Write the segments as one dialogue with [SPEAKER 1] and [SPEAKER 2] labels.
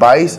[SPEAKER 1] 22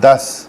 [SPEAKER 1] 10,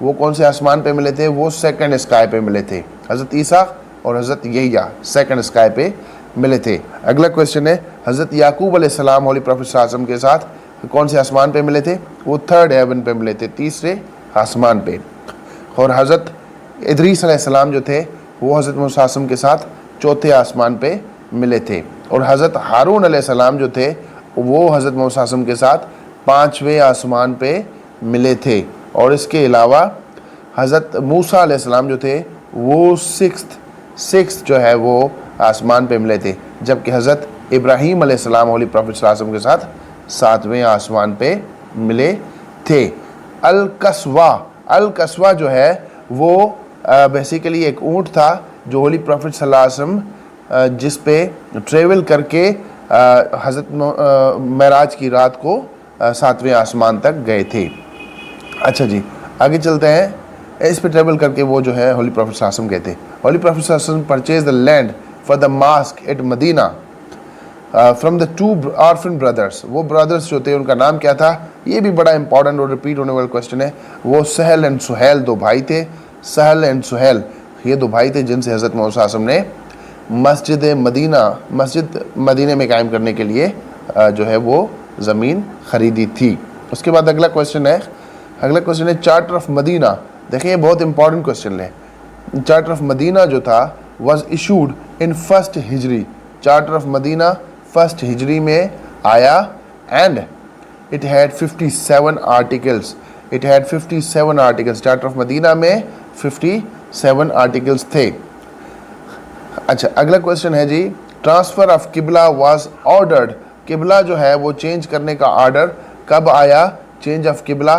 [SPEAKER 1] وہ کون سے آسمان پہ ملے تھے؟ وہ سیکنڈ اسکائی پہ ملے تھے. حضرت عیسیٰ اور حضرت یحییٰ سیکنڈ اسکائی پہ ملے تھے. اگلا کویشچن ہے حضرت یعقوب علیہ السلام ہولی پروفیٹ صلی اللہ علیہ وسلم کے ساتھ کون سے آسمان پہ ملے تھے؟ وہ تھرڈ ہیون پہ ملے تھے, تیسرے آسمان پہ. اور حضرت ادریس علیہ السلام جو تھے وہ حضرت موسیٰ علیہ السلام کے ساتھ چوتھے آسمان پہ ملے تھے. اور حضرت ہارون علیہ السلام جو تھے وہ حضرت موسیٰ علیہ السلام کے ساتھ پانچویں آسمان پہ ملے تھے. اور اس کے علاوہ حضرت موسیٰ علیہ السلام جو تھے وہ سکستھ جو ہے وہ آسمان پہ ملے تھے, جبکہ حضرت ابراہیم علیہ السلام ہولی پروفیٹ صلی اللہ علیہ وسلم کے ساتھ ساتویں آسمان پہ ملے تھے. القصوہ جو ہے وہ بیسیکلی ایک اونٹ تھا جو ہولی پروفیٹ صلی اللہ علیہ وسلم جس پہ ٹریول کر کے حضرت معراج کی رات کو ساتویں آسمان تک گئے تھے. اچھا جی آگے چلتے ہیں. اس پہ ٹریول کر کے وہ جو ہے ہولی پروفیٹ صلی اللہ علیہ وسلم گئے تھے. ہولی پروفیٹ صلی اللہ علیہ وسلم purchase the land for the mosque at Medina from the two orphan brothers. وہ بردرس جو تھے ان کا نام کیا تھا؟ یہ بھی بڑا امپورٹنٹ اور ریپیٹ ہونے والا کویشچن ہے. وہ سہل اینڈ سہیل دو بھائی تھے. سہل اینڈ سہیل یہ دو بھائی تھے جن سے حضرت محمد صلی اللہ علیہ وسلم نے مسجد مدینہ میں قائم کرنے کے لیے جو ہے وہ زمین خریدی تھی. اس کے بعد اگلا کویشچن ہے چارٹر آف مدینہ. دیکھیں یہ بہت امپورٹنٹ کویشچن ہے. چارٹر آف مدینہ جو تھا was issued in first Hijri. Charter of Medina first Hijri میں آیا and it had 57 articles. Charter of Medina میں 57 آرٹیکلس تھے. اچھا اگلا کویشچن ہے جی transfer of qibla was ordered. قبلہ جو ہے وہ چینج کرنے کا آرڈر کب آیا؟ چینج آف قبلہ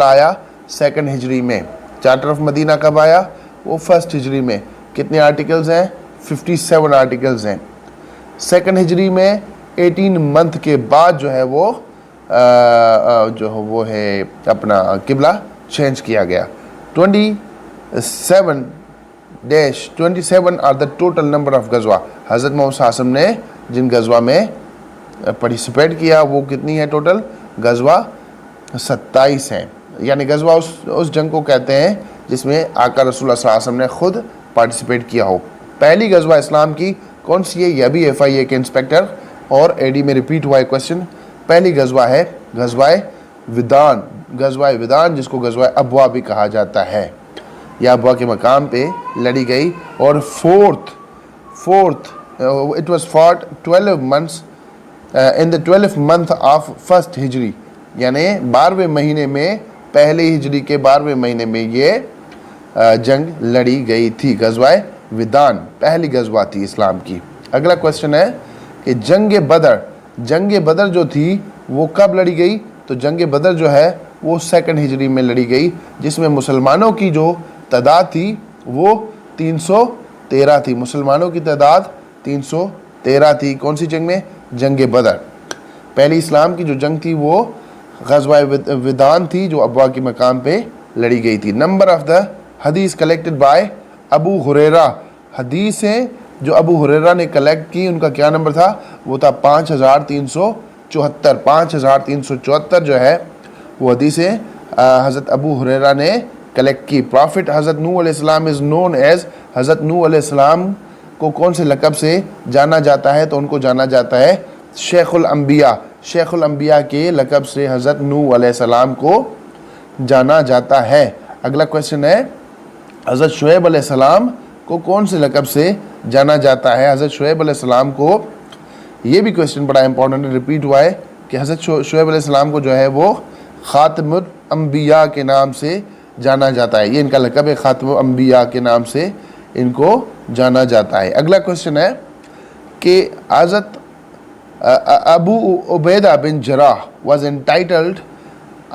[SPEAKER 1] آیا سیکنڈ ہجری میں. چارٹر آف مدینہ کب آیا؟ وہ فرسٹ ہجری میں. کتنے آرٹیکلز ہیں؟ 57 آرٹیکلز ہیں. سیکنڈ ہجری میں 18 منتھ کے بعد جو ہے وہ اپنا قبلہ چینج کیا گیا. 27 are the total number of غزوہ. حضرت محمد صلی اللہ علیہ وسلم نے جن غزوہ میں پارٹیسپیٹ کیا وہ کتنی ہے ٹوٹل؟ غزوہ 27 ہیں. یعنی غزوہ اس جنگ کو کہتے ہیں جس میں آقا رسول اللہ صلی اللہ علیہ وسلم نے خود پارٹیسپیٹ کیا ہو. پہلی غزوہ اسلام کی کون سی ہے؟ یہ بھی FIA کے انسپیکٹر اور AD میں ریپیٹ ہوا ہے کویشچن. پہلی غزوہ ہے غزوہ ودان جس کو غزوہ ابوا بھی کہا جاتا ہے. یہ ابوا کے مقام پہ لڑی گئی. اور fourth it was fought 12 months in the 12th month of first ہجری. یعنی 12ویں مہینے میں پہلے ہجری کے 12ویں مہینے میں یہ جنگ لڑی گئی تھی. غزوہ ودان پہلی غزوہ تھی اسلام کی. اگلا کویشچن ہے کہ جنگ بدر جو تھی وہ کب لڑی گئی؟ تو جنگ بدر جو ہے وہ سیکنڈ ہجری میں لڑی گئی جس میں مسلمانوں کی جو تعداد تھی وہ 313 تھی. مسلمانوں کی تعداد 313 تھی. کون سی جنگ میں؟ جنگ بدر. پہلی اسلام کی جو جنگ تھی وہ غزوہ ودان تھی جو ابوا کے مقام پہ لڑی گئی تھی. نمبر آف دا حدیث کلیکٹڈ بائی ابو ہریرہ. حدیثیں جو ابو ہریرہ نے کلیکٹ کی ان کا کیا نمبر تھا؟ وہ تھا 5374. 5374 جو ہے وہ حدیثیں حضرت ابو ہریرہ نے کلیکٹ کی. پرافٹ حضرت نوح علیہ السلام از نون ایز. حضرت نوح علیہ السلام کو کون سے لقب سے جانا جاتا ہے؟ تو ان کو جانا جاتا ہے شیخ الانبیاء. شیخ الانبیاء کے لقب سے حضرت نوح علیہ السلام کو جانا جاتا ہے. اگلا کویشچن ہے حضرت شعیب علیہ السلام کو کون سے لقب سے جانا جاتا ہے؟ حضرت شعیب علیہ السلام کو یہ بھی کویشچن بڑا امپورٹنٹ ریپیٹ ہوا ہے کہ حضرت شعیب علیہ السلام کو جو ہے وہ خاتم الانبیاء کے نام سے جانا جاتا ہے. یہ ان کا لقب ہے, خاتم الانبیاء کے نام سے ان کو جانا جاتا ہے. اگلا کویشچن ہے کہ حضرت ابو عبیدہ بن جراح واز انٹائٹلڈ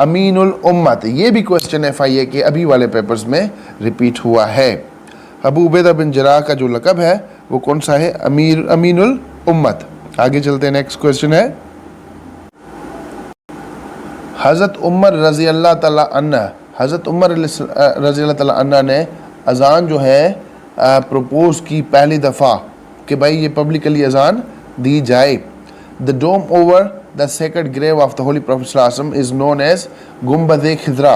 [SPEAKER 1] امین الامت. یہ بھی کویشچن FIA کے ابھی والے پیپرز میں ریپیٹ ہوا ہے. ابو عبیدہ بن جراح کا جو لقب ہے وہ کون سا ہے؟ امین الامت. آگے چلتے ہیں. نیکسٹ کویشچن ہے حضرت عمر رضی اللہ تعالیٰ عنہ. حضرت عمر رضی اللہ تعالیٰ عنہ نے اذان جو ہے پروپوز کی پہلی دفعہ کہ بھائی یہ پبلکلی اذان دی جائے. The dome over the sacred grave of the Holy Prophet ﷺ is known as گنبد خضرا.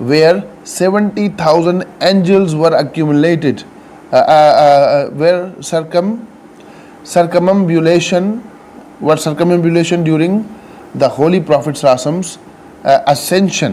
[SPEAKER 1] where 70,000 angels were accumulated, where circumambulation during the Holy Prophet Sallallahu ascension.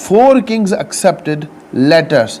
[SPEAKER 1] 4 kings accepted letters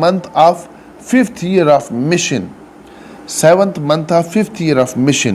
[SPEAKER 1] month of 5th year of mission। 7th month of 5th year of mission,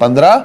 [SPEAKER 1] 15,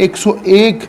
[SPEAKER 1] 101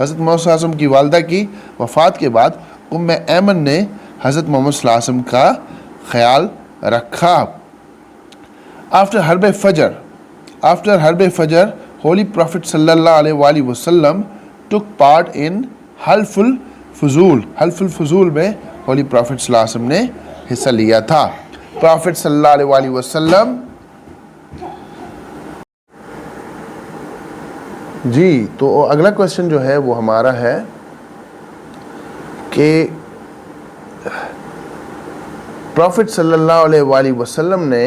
[SPEAKER 1] حضرت محمد صلی اللہ علیہ وسلم کی والدہ کی وفات کے بعد ام ایمن نے حضرت محمد صلی اللہ علیہ وسلم کا خیال رکھا. After Harb Fajr, Holy Prophet sallallahu alaihi wasallam took part in Halful Fuzul. Halful Fuzul میں Holy Prophet صلی اللہ علیہ وسلم نے حصہ لیا تھا. Prophet sallallahu alaihi wasallam جی. تو اگلا کوشچن جو ہے وہ ہمارا ہے کہ Prophet صلی اللہ علیہ وسلم نے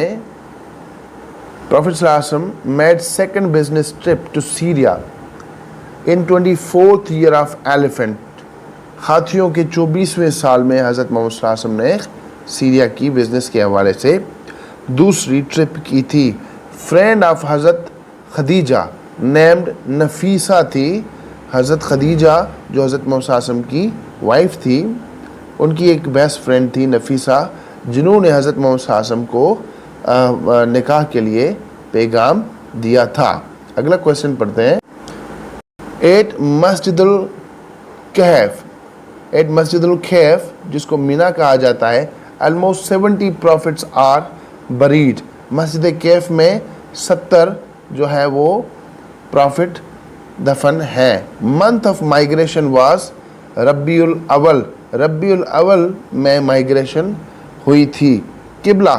[SPEAKER 1] Prophet صلی اللہ علیہ وسلم made second business trip to Syria in 24th year of elephant. ہاتھیوں کے 24ویں سال میں حضرت محمد صلی اللہ علیہ وسلم نے سیریا کی بزنس کے حوالے سے دوسری ٹرپ کی تھی. فرینڈ آف حضرت خدیجہ نیمڈ نفیسہ تھی. حضرت خدیجہ جو حضرت محمد صلی اللہ علیہ وسلم کی وائف تھی، ان کی ایک بیسٹ فرینڈ تھی نفیسہ، جنہوں نے حضرت محمد صلی اللہ علیہ وسلم کو نکاح کے لیے پیغام دیا تھا. اگلا کوشچن پڑھتے ہیں. ایٹ مسجد الکہف جس کو مینا کہا جاتا ہے، almost 70 prophets are buried. مسجد کہف میں 70 جو ہے وہ پروفٹ دفن ہیں. month of migration was ربیع الاول میں مائگریشن ہوئی تھی. قبلہ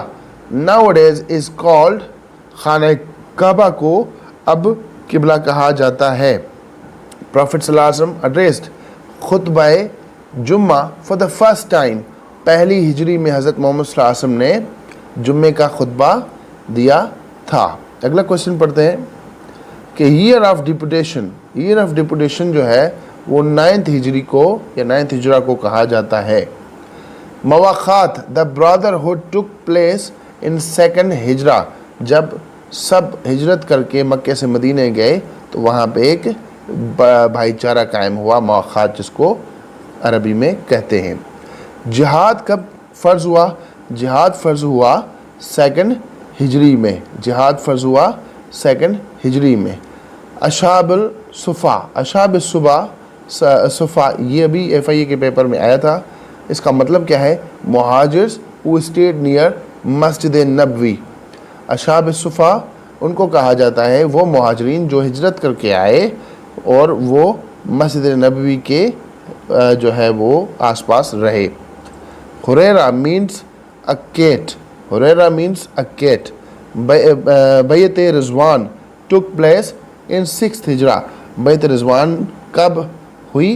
[SPEAKER 1] nowadays is called خانہ کعبہ کو اب قبلہ کہا جاتا ہے. Prophet صلی اللہ علیہ وسلم addressed خطبہ جمعہ for the first time. پہلی ہجری میں حضرت محمد صلی اللہ علیہ وسلم نے جمعے کا خطبہ دیا تھا. اگلا کوشچن پڑھتے ہیں کہ year of deputation جو ہے وہ 9th ہجری کو یا 9th ہجرہ کو کہا جاتا ہے. مواخات the brotherhood took place in second ہجرہ. جب سب ہجرت کر کے مکے سے مدینہ گئے تو وہاں پہ ایک بھائی چارہ قائم ہوا، مواخات جس کو عربی میں کہتے ہیں. جہاد کب فرض ہوا؟ جہاد فرض ہوا سیکنڈ ہجری میں. ہجری میں. اشاب الصفا یہ بھی FIA کے پیپر میں آیا تھا. اس کا مطلب کیا ہے؟ مہاجرز who stayed near Masjid Nabawi. اشاب الصفا ان کو کہا جاتا ہے وہ مہاجرین جو ہجرت کر کے آئے اور وہ مسجد نبوی کے جو ہے وہ آس پاس رہے. حریرہ مینس a cat. بیعت رضوان took place in 6th ہجرہ. بیعت رضوان کب ہوئی؟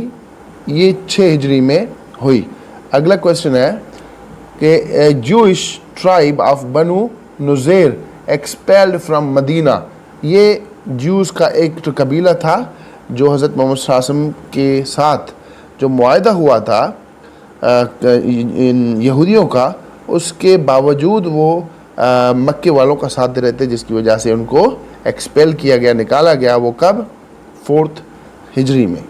[SPEAKER 1] یہ 6 ہجری میں ہوئی. اگلا کوشچن ہے کہ جوئش ٹرائب آف بنو نذیر ایکسپیلڈ فرام مدینہ. یہ جوز کا ایک قبیلہ تھا جو حضرت محمد صلی اللہ علیہ وسلم کے ساتھ جو معاہدہ ہوا تھا یہودیوں کا، اس کے باوجود وہ مکے والوں کا ساتھ دے رہے تھے، جس کی وجہ سے ان کو ایکسپیل کیا گیا، نکالا گیا. وہ کب؟ 4th ہجری میں.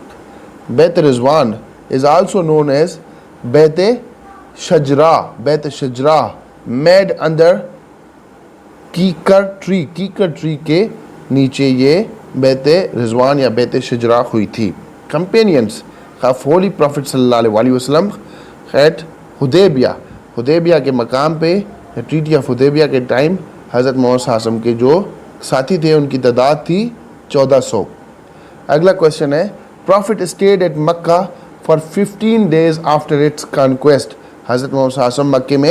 [SPEAKER 1] بیت رضوان is also known as بیت شجرہ made under کیکر ٹری کے نیچے یہ بیت رضوان یا بیت شجرہ ہوئی تھی. کمپینینس of Holy Prophet صلی اللہ علیہ وسلم at حدیبیہ کے مقام پہ ٹریٹی آف حدیبیہ کے ٹائم حضرت محمد صلی اللہ علیہ وسلم کے جو ساتھی تھے ان کی تعداد تھی 1400. اگلا کوشچن ہے Prophet stayed at Mecca for 15 days after its conquest. حضرت محمد صلی اللہ علیہ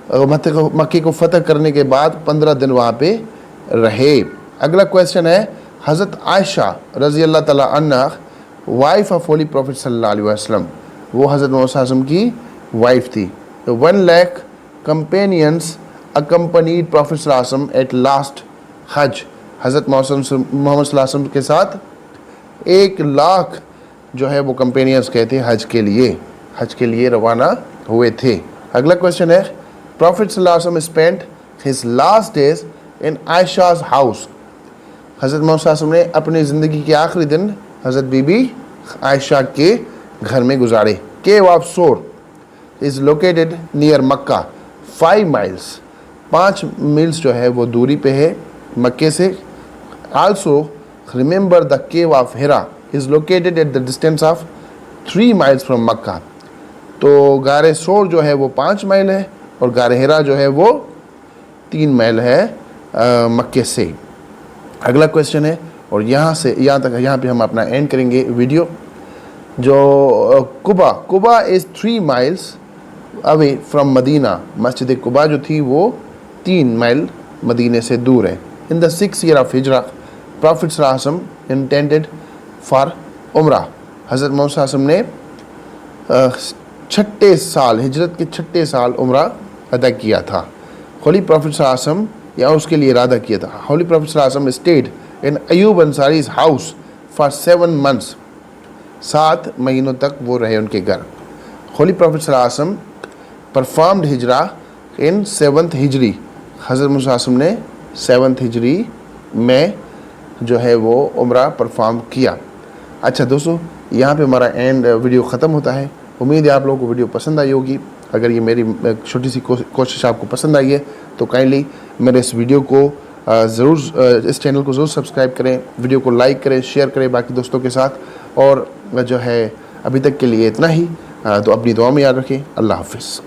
[SPEAKER 1] وسلم مکے کو فتح کرنے کے بعد 15 دن وہاں پہ رہے. اگلا کوشچن ہے حضرت عائشہ رضی اللہ تعالیٰ عنہ وائف آف ہولی پروفٹ صلی اللہ علیہ وسلم، وہ حضرت محمد صلی اللہ علیہ وسلم کی وائف تھی. 1 lakh companions accompanied Prophet صلی اللہ علیہ وسلم at last حج. حضرت محمد صلی اللہ علیہ وسلم کے ساتھ 1 لاکھ جو ہے وہ کمپینینز کہتے ہیں حج کے لیے روانہ ہوئے تھے. اگلا کوشچن ہے Prophet صلی اللہ علیہ وسلم spent his last days in Aisha's house. حضرت محمد صلی اللہ علیہ وسلم نے اپنی زندگی کے آخری دن حضرت بی بی عائشہ کے گھر میں گزارے. Cave of Sur is located near Mecca 5 miles. 5 miles جو ہے وہ دوری پہ ہے مکے سے. Also remember the cave of Hira is located at the distance of 3 miles from Makkah. تو غار سور جو ہے وہ 5 مائل ہے اور غار ہرا جو ہے وہ 3 مائل ہے مکے سے. اگلا کویشچن ہے اور یہاں پہ ہم اپنا اینڈ کریں گے ویڈیو. جو قبا از 3 miles away from مدینہ. مسجد قبا جو تھی وہ 3 مائل مدینے سے دور ہے. In the 6th year of Hijrah, Prophet صلی اللہ علیہ وسلم intended for عمرہ. حضرت محمد صلی اللہ علیہ وسلم نے چھٹے سال ہجرت کے چھٹے سال عمرہ ادا کیا تھا. Holy Prophet صلی اللہ علیہ وسلم یا اس کے لیے ارادہ کیا تھا. Holy Prophet صلی اللہ علیہ وسلم stayed in Ayub انصاری's house for 7 months. 7 مہینوں تک وہ رہے ان کے گھر. Holy Prophet صلی اللہ علیہ وسلم performed ہجرہ in 7th ہجری. حضرت محمد صلی اللہ علیہ وسلم نے 7th ہجری میں جو ہے وہ عمرہ پرفارم کیا. اچھا دوستو, یہاں پہ ہمارا اینڈ ویڈیو ختم ہوتا ہے. امید ہے آپ لوگوں کو ویڈیو پسند آئی ہوگی. اگر یہ میری چھوٹی سی کوشش آپ کو پسند آئی ہے تو کائنڈلی میرے اس ویڈیو کو ضرور اس چینل کو ضرور سبسکرائب کریں, ویڈیو کو لائک کریں, شیئر کریں باقی دوستوں کے ساتھ. اور جو ہے ابھی تک کے لیے اتنا ہی. تو اپنی دعا میں یاد رکھیں. اللہ حافظ.